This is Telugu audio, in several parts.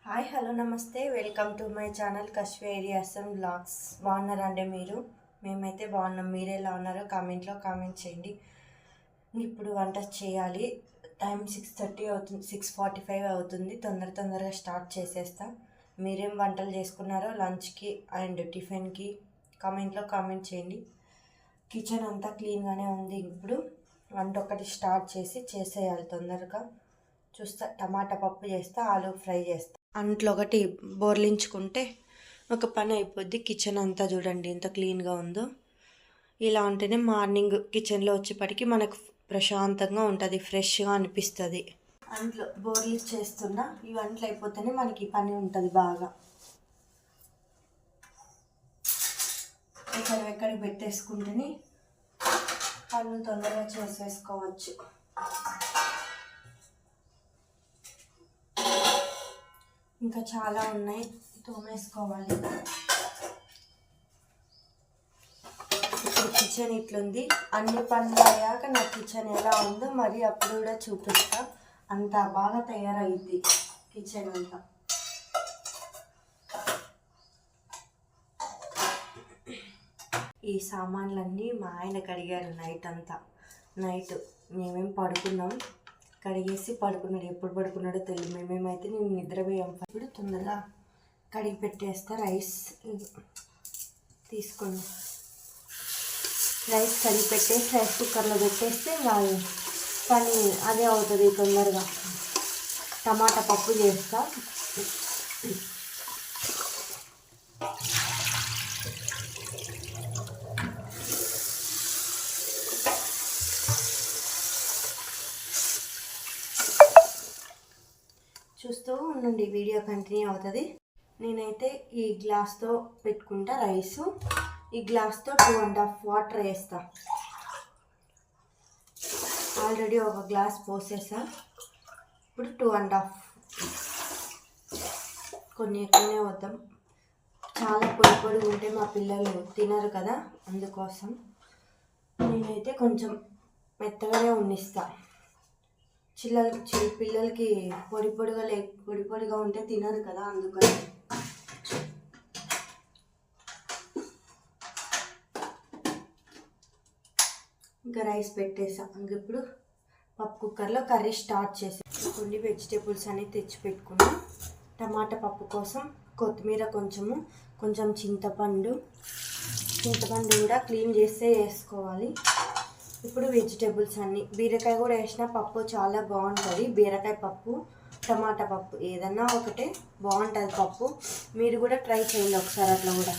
హాయ్ హలో నమస్తే వెల్కమ్ టు మై ఛానల్ కశ్వేరి అస్సం బ్లాగ్స్. బాగున్నారండి మీరు? మేమైతే బాగున్నాం. మీరు ఎలా ఉన్నారో కామెంట్లో కామెంట్ చేయండి. ఇప్పుడు వంట చేయాలి. టైం 6:30 అవుతుంది, 6:45 అవుతుంది. తొందరగా స్టార్ట్ చేసేస్తా. మీరేం వంటలు చేసుకున్నారో లంచ్కి అండ్ టిఫిన్కి కామెంట్లో కామెంట్ చేయండి. కిచెన్ అంతా క్లీన్గానే ఉంది. ఇప్పుడు వంట ఒకటి స్టార్ట్ చేసేయాలి తొందరగా. చూస్తా, టమాటా పప్పు చేస్తా, ఆలు ఫ్రై చేస్తా. అంట్లో ఒకటి బోర్లించుకుంటే ఒక పని అయిపోద్ది. కిచెన్ అంతా చూడండి ఎంత క్లీన్గా ఉందో. ఇలా ఉంటేనే మార్నింగ్ కిచెన్లో వచ్చేప్పటికి మనకు ప్రశాంతంగా ఉంటుంది, ఫ్రెష్గా అనిపిస్తుంది. అంట్లో బోర్లు చేస్తున్నా, ఈ వంటలు అయిపోతేనే మనకి పని ఉంటుంది బాగా. ఎక్కడికి పెట్టేసుకుంటేనే పనులు తొందరగా చేసేసుకోవచ్చు. ఇంకా చాలా ఉన్నాయి, తోమేసుకోవాలి. ఇప్పుడు కిచెన్ ఇట్లుంది. అన్ని పనులు అయ్యాక నా కిచెన్ ఎలా ఉందో మరి అప్పుడు కూడా చూపిస్తా. అంత బాగా తయారైంది కిచెన్ అంతా. ఈ సామాన్లన్నీ మా ఆయన కడిగారు నైట్ మేమేం పడుకున్నాం, కడిగేసి పడుకున్నాడు. ఎప్పుడు పడుకున్నాడో తెలియదు. మేమేమైతే నేను నిద్రపోయాం. ఇప్పుడు తొందరగా కడిగి పెట్టేస్తా. రైస్ తీసుకొని రైస్ కడిగి పెట్టేసి రైస్ కుక్కర్లో పెట్టేస్తే పని అదే అవుతుంది తొందరగా. టమాటా పప్పు చేస్తా. చూస్తూ ఉండండి, వీడియో కంటిన్యూ అవుతుంది. నేనైతే ఈ గ్లాస్తో పెట్టుకుంటా రైసు. ఈ గ్లాస్తో 2.5 వాటర్ వేస్తా. ఆల్రెడీ ఒక గ్లాస్ పోసేసా. ఇప్పుడు 2.5. కొన్ని ఎక్కువనే వద్దాం. చాలా పొడి ఉంటే మా పిల్లలు తినరు కదా, అందుకోసం నేనైతే కొంచెం మెత్తగానే ఉండిస్తా. పిల్లలకి పొడిగా ఉంటే తినరు కదా, అందుకని. ఇంకా రైస్ పెట్టేసా. ఇంక ఇప్పుడు పప్పు కుక్కర్లో కర్రీ స్టార్ట్ చేసా. కొన్ని వెజిటేబుల్స్ అన్ని తెచ్చి పెట్టుకున్నా. టమాటా పప్పు కోసం కొత్తిమీర, కొంచెం చింతపండు కూడా క్లీన్ చేస్తే వేసుకోవాలి. ఇప్పుడు వెజిటేబుల్స్ అన్నీ, బీరకాయ కూడా వేసిన పప్పు చాలా బాగుంటుంది. బీరకాయ పప్పు, టమాటా పప్పు ఏదన్నా ఒకటే బాగుంటుంది పప్పు. మీరు కూడా ట్రై చేయండి ఒకసారి అట్లా కూడా.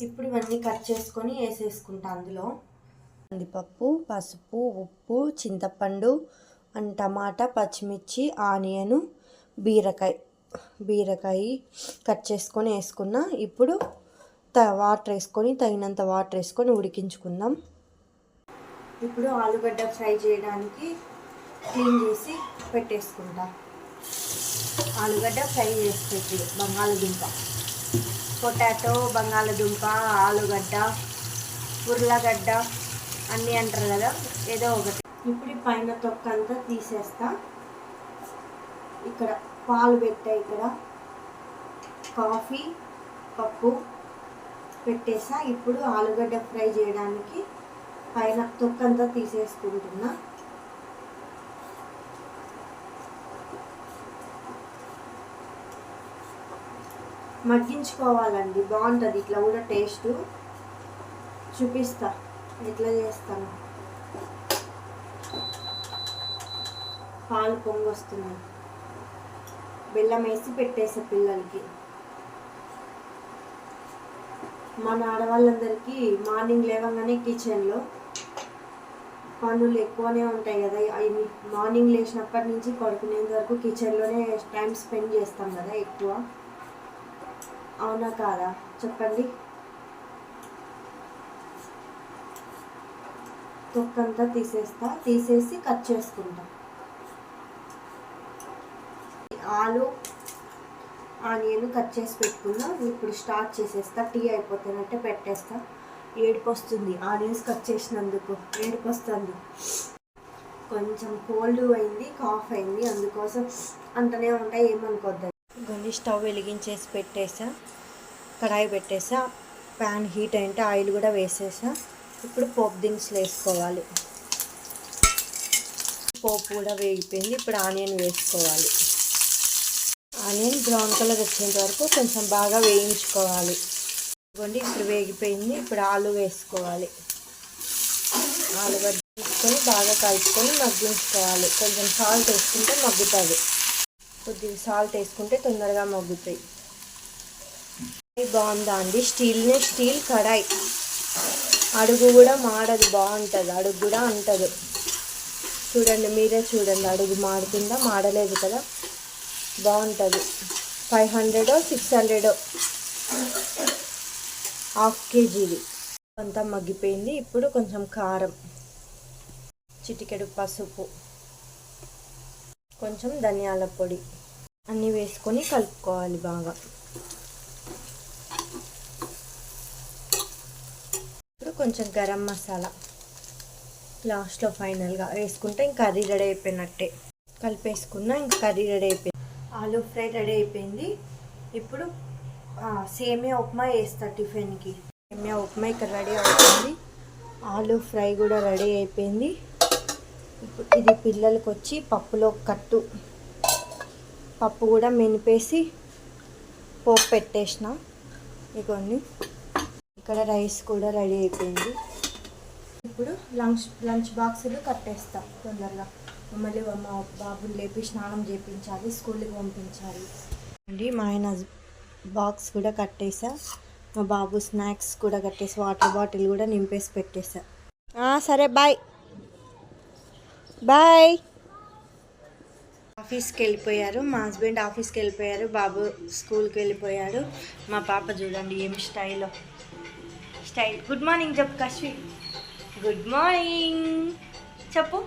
ఇప్పుడు ఇవన్నీ కట్ చేసుకొని వేసేసుకుంటా అందులో. కందిపప్పు, పసుపు, ఉప్పు, చింతపండు అండ్ టమాటా, పచ్చిమిర్చి, ఆనియను, బీరకాయ కట్ చేసుకొని వేసుకున్నా. ఇప్పుడు తగినంత వాటర్ వేసుకొని ఉడికించుకుందాం. ఇప్పుడు ఆలుగడ్డ ఫ్రై చేయడానికి క్లీన్ చేసి పెట్టేసుకుంటా. ఆలుగడ్డ ఫ్రై చేసి పెట్టి, బంగాళదుంప, పొటాటో, బంగాళదుంప, ఆలుగడ్డ, ఉర్లగడ్డ అన్నీ అంటారు కదా, ఏదో ఒకటి. ఇప్పుడు పైన తొక్కంతా తీసేస్తా. ఇక్కడ పాలు పెట్టా, ఇక్కడ కాఫీ పప్పు పెట్టేసా. ఇప్పుడు ఆలుగడ్డ ఫ్రై చేయడానికి పైన తొక్కంతా తీసేసుకుంటున్నా. మగ్గించుకోవాలండి, బాగుంటుంది ఇట్లా కూడా టేస్ట్. చూపిస్తా ఎట్లా చేస్తాను. పాలు పొంగొస్తున్నాయి. బెల్లం వేసి పెట్టేసా పిల్లలకి. మన ఆడవాళ్ళందరికీ మార్నింగ్ లేవగానే కిచెన్లో పనులు ఎక్కువనే ఉంటాయి కదా. మార్నింగ్ లేచినప్పటి నుంచి పడుకునేంత వరకు కిచెన్లోనే టైం స్పెండ్ చేస్తాం కదా ఎక్కువ. అవునా కాదా చెప్పండి? తొక్కంతా తీసేసి కట్ చేసుకుంటాం. ఆనియన్ కట్ చేసి పెట్టుకున్నా. ఇప్పుడు స్టార్ట్ చేసేస్తా. టీ అయిపోతున్నట్టే పెట్టేస్తా. ఏడుపు వస్తుంది ఆనియన్స్ కట్ చేసినందుకు, ఏడుపు వస్తుంది. కొంచెం కోల్డ్ అయింది, కాఫ్ అయింది, అందుకోసం అంటనే ఉంటాయి, ఏమనుకోద్దు. కొన్ని స్టవ్ వెలిగించేసి పెట్టేసా, కడాయి పెట్టేసా, ప్యాన్ హీట్ అయింటే ఆయిల్ కూడా వేసేసా. ఇప్పుడు పోపు దినుసులు వేసుకోవాలి. పోపు కూడా వేగిపోయింది. ఇప్పుడు ఆనియన్ వేసుకోవాలి. ఆనియన్ బ్రౌన్ కలర్ వచ్చేంత వరకు కొంచెం బాగా వేయించుకోవాలి. ఇదిగోండి ఇప్పుడు వేగిపోయింది. ఇప్పుడు ఆలు వేసుకోవాలి. ఆలుగడ్డ తీసుకొని బాగా కలుపుకొని మగ్గించుకోవాలి. కొంచెం సాల్ట్ వేసుకుంటే మగ్గుతుంది. కొద్దిగా సాల్ట్ వేసుకుంటే తొందరగా మగ్గుతాయి. బాగుందా అండి? స్టీల్ కడాయి, అడుగు కూడా మాడదు, బాగుంటుంది. అడుగు కూడా ఉంటుంది. చూడండి, మీరే చూడండి, అడుగు మాడుతుందా? మాడలేదు కదా, బాగుంటుంది. 500 600 హాఫ్ కేజీది అంతా మగ్గిపోయింది. ఇప్పుడు కొంచెం కారం, చిటికెడు పసుపు, కొంచెం ధనియాల పొడి అన్నీ వేసుకొని కలుపుకోవాలి బాగా. ఇప్పుడు కొంచెం గరం మసాలా లాస్ట్లో ఫైనల్గా వేసుకుంటే ఇంక కర్రీ రెడీ అయిపోయినట్టే. కలిపేసుకున్నా ఇంక కర్రీ రెడీ అయిపోయింది. ఆలూ ఫ్రై రెడీ అయిపోయింది. ఇప్పుడు సేమియా ఉప్మా వేస్తా టిఫిన్కి. సేమియా ఉప్మా ఇక్కడ రెడీ అవుతుంది. ఆలూ ఫ్రై కూడా రెడీ అయిపోయింది. ఇప్పుడు ఇది పిల్లలకి వచ్చి పప్పులో కట్టు. పప్పు కూడా మెనిపేసి పోపు పెట్టేసిన. ఇదిగోండి, ఇక్కడ రైస్ కూడా రెడీ అయిపోయింది. ఇప్పుడు లంచ్ బాక్సులు కట్టేస్తాం తొందరగా. మళ్ళీ మా బాబుని లేపి స్నానం చేయించాలి, స్కూల్కి పంపించాలి అండి. మా ఆయన బాక్స్ కూడా కట్టేసా. మా బాబు స్నాక్స్ కూడా కట్టేసి, వాటర్ బాటిల్ కూడా నింపేసి పెట్టేసా. సరే, బాయ్ బాయ్. ఆఫీస్కి వెళ్ళిపోయారు. మా హస్బెండ్ ఆఫీస్కి వెళ్ళిపోయారు. బాబు స్కూల్కి వెళ్ళిపోయాడు. మా పాప చూడండి ఏం స్టైల్. గుడ్ మార్నింగ్ చెప్పు కశ్వి. గుడ్ మార్నింగ్ చెప్పు.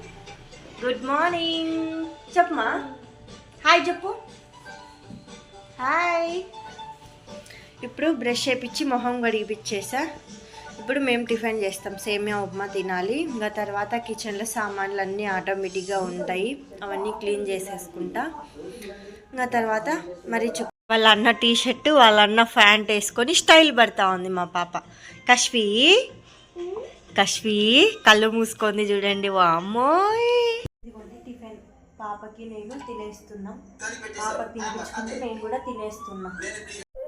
గుడ్ మార్నింగ్ చెప్పమా. హాయ్ చెప్పు. హాయ్. ఇప్పుడు బ్రష్ చేయించి మొహం కడిగిపిచ్చేసా. ఇప్పుడు మేము టిఫిన్ చేస్తాం. సేమియా ఉప్మా తినాలి. ఇంకా తర్వాత కిచెన్లో సామాన్లు అన్నీ ఆటోమేటిక్గా ఉంటాయి, అవన్నీ క్లీన్ చేసేసుకుంటా. ఇంకా తర్వాత మరి వాళ్ళ అన్న టీ షర్టు, వాళ్ళ అన్న ప్యాంట్ వేసుకొని స్టైల్ పడతా ఉంది మా పాప. కశ్వి కళ్ళు మూసుకొని చూడండి. వామ్మోయ్. టిఫిన్ పాపకి నేను తినేస్తున్నాం. పాప తినిపించుకుంటే నేను కూడా తినేస్తున్నా.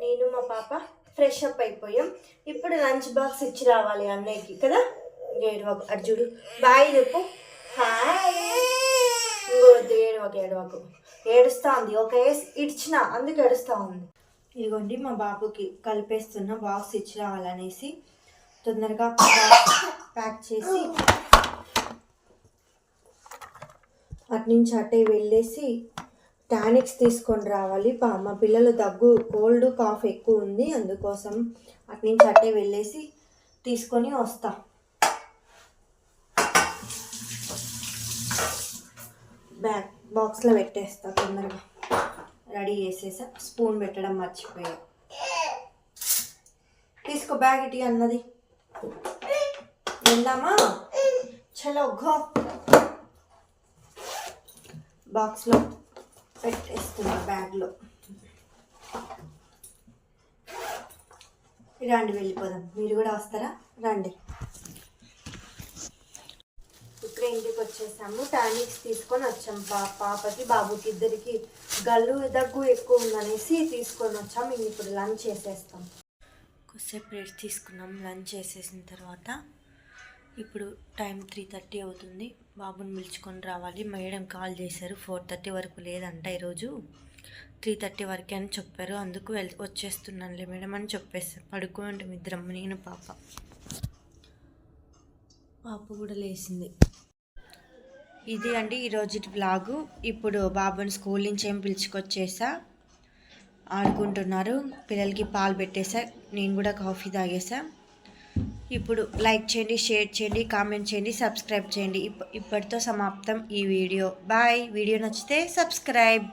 నేను మా పాప ఫ్రెష్ అప్ అయిపోయాం. ఇప్పుడు లంచ్ బాక్స్ ఇచ్చి రావాలి అన్నయ్యకి కదా. ఏడవకు, అటు చూడు, బాయ్ చెప్పు. హాయ్. ఏడవకు, ఏడుస్తా ఉంది. ఒక ఇడ్చిన, అందుకు ఏడుస్తా ఉంది. ఇదిగోండి మా బాబుకి కలిపేస్తున్న బాక్స్ ఇచ్చి రావాలనేసి తొందరగా ప్యాక్ చేసి అటు నుంచి అటే వెళ్ళేసి టానిక్స్ తీసుకొని రావాలి. మా పిల్లలు దగ్గు, కోల్డ్, కాఫ్ ఎక్కువ ఉంది, అందుకోసం అటు నుంచి అటే వెళ్ళేసి తీసుకొని వస్తా. బాక్స్లో పెట్టేస్తా. తొందరగా రెడీ చేసేసా. స్పూన్ పెట్టడం మర్చిపోయా. తీసుకో బ్యాగ్ ఇటీ అన్నది. వెళ్దామా? చలో గో. బాక్స్లో పెట్టేస్తున్నా, బ్యాగ్లో. రండి వెళ్ళిపోదాం. మీరు కూడా వస్తారా? రండి. ఇప్పుడే ఇంటికి వచ్చేసాము. టానిక్స్ తీసుకొని వచ్చాం. పాపకి బాబుకి ఇద్దరికి దగ్గు ఎక్కువ ఉందనేసి తీసుకొని వచ్చాము. ఇప్పుడు లంచ్ చేసేస్తాం. కొద్దిసేపు రెస్ట్ తీసుకున్నాం. లంచ్ చేసేసిన తర్వాత ఇప్పుడు టైం 3:30 అవుతుంది. బాబుని పిలుచుకొని రావాలి. మేడం కాల్ చేశారు. 4:30 వరకు లేదంట ఈరోజు, 3:30 వరకే అని చెప్పారు. అందుకు వచ్చేస్తున్నానులే మేడం అని చెప్పేస్తాను. పడుకోండి ఇద్దరం, నేను పాప కూడా లేచింది. ఇది అండి ఈరోజు వ్లాగు. ఇప్పుడు బాబుని స్కూల్ నుంచి ఏం పిలుచుకొచ్చేసా. ఆడుకుంటున్నారు. పిల్లలకి పాలు పెట్టేసా. నేను కూడా కాఫీ తాగేసా. ఇప్పుడు లైక్ చేయండి, షేర్ చేయండి, కామెంట్ చేయండి, సబ్స్క్రైబ్ చేయండి. ఇప్పటితో సమాప్తం ఈ వీడియో. బాయ్. వీడియో నచ్చితే సబ్స్క్రైబ్.